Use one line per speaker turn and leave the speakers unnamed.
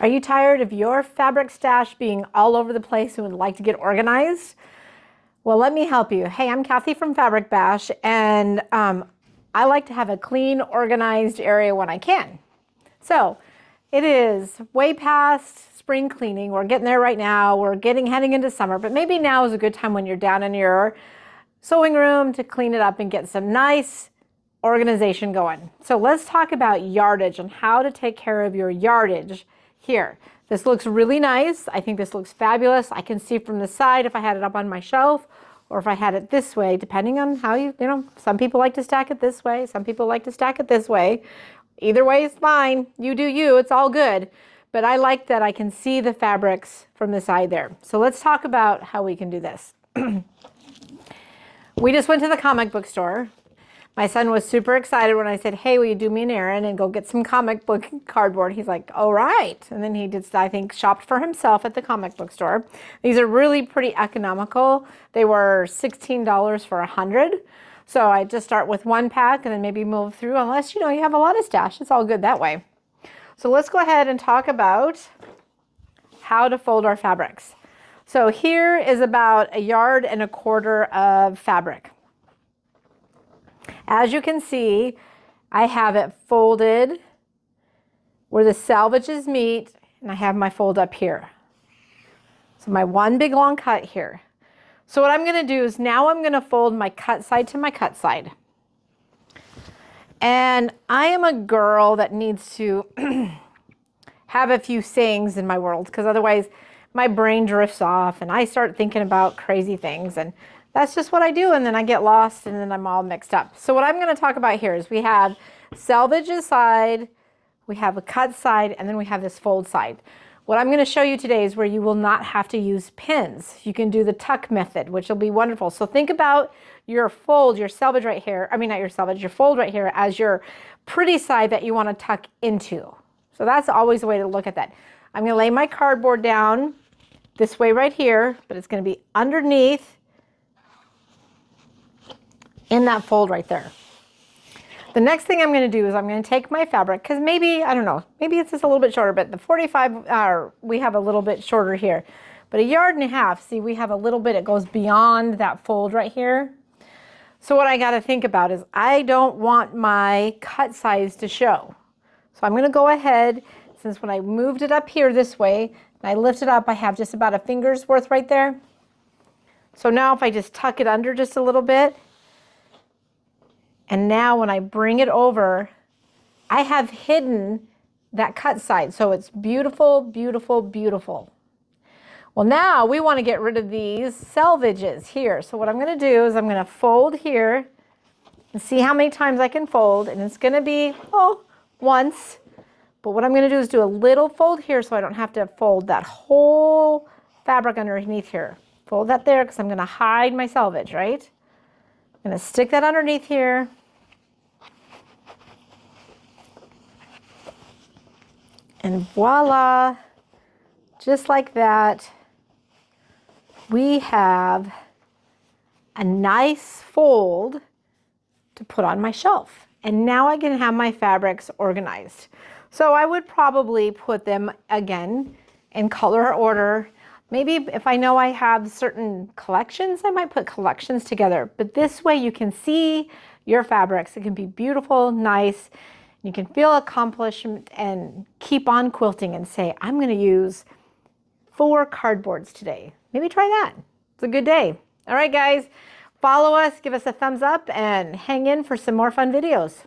Are you tired of your fabric stash being all over the place and would like to get organized? Well, let me help you. Hey, I'm Kathy from Fabric Bash, and I like to have a clean, organized area when I can. So it is way past spring cleaning. We're getting there right now. We're heading into summer, but maybe now is a good time when you're down in your sewing room to clean it up and get some nice organization going. So let's talk about yardage and how to take care of your yardage here. This looks really nice. I think this looks fabulous. I can see from the side if I had it up on my shelf or if I had it this way, depending on how you know, some people like to stack it this way. Some people like to stack it this way. Either way is fine. You do you, it's all good. But I like that I can see the fabrics from the side there. So let's talk about how we can do this. We just went to the comic book store. My son was super excited when I said, hey, will you do me an errand and go get some comic book cardboard? He's like, all right. And then he just, I think, shopped for himself at the comic book store. These are really pretty economical. They were $16 for 100. So I just start with one pack and then maybe move through, unless, you know, you have a lot of stash. It's all good that way. So let's go ahead and talk about how to fold our fabrics. So here is about 1.25 yards of fabric. As you can see, I have it folded where the selvages meet, and I have my fold up here. So my one big long cut here. So what I'm going to do is now I'm going to fold my cut side to my cut side. And I am a girl that needs to have a few sayings in my world, because otherwise my brain drifts off and I start thinking about crazy things, and that's just what I do, and then I get lost and then I'm all mixed up. So what I'm going to talk about here is we have selvages side, we have a cut side, and then we have this fold side. What I'm going to show you today is where you will not have to use pins. You can do the tuck method, which will be wonderful. So think about your fold, your selvage right here, I mean not your selvage, your fold right here as your pretty side that you want to tuck into. So that's always a way to look at that. I'm going to lay my cardboard down this way right here, but it's going to be underneath in that fold right there. The next thing I'm going to do is I'm going to take my fabric, because maybe, I don't know, maybe it's just a little bit shorter, but the 45, we have a little bit shorter here. But 1.5 yards, see, we have a little bit, it goes beyond that fold right here. So what I got to think about is I don't want my cut size to show. So I'm going to go ahead, since when I moved it up here this way, and I lift it up, I have just about a finger's worth right there. So now if I just tuck it under just a little bit, and now when I bring it over, I have hidden that cut side. So it's beautiful, beautiful, beautiful. Well, now we want to get rid of these selvages here. So what I'm going to do is I'm going to fold here and see how many times I can fold. And it's going to be, oh, once. But what I'm going to do is do a little fold here so I don't have to fold that whole fabric underneath here. Fold that there because I'm going to hide my selvage, right? I'm going to stick that underneath here. And voila, just like that, we have a nice fold to put on my shelf. And now I can have my fabrics organized. So I would probably put them again in color order. Maybe if I know I have certain collections, I might put collections together. But this way you can see your fabrics. It can be beautiful, nice. You can feel accomplishment and keep on quilting and say, I'm going to use 4 cardboards today. Maybe try that. It's a good day. All right, guys, follow us, give us a thumbs up, and hang in for some more fun videos.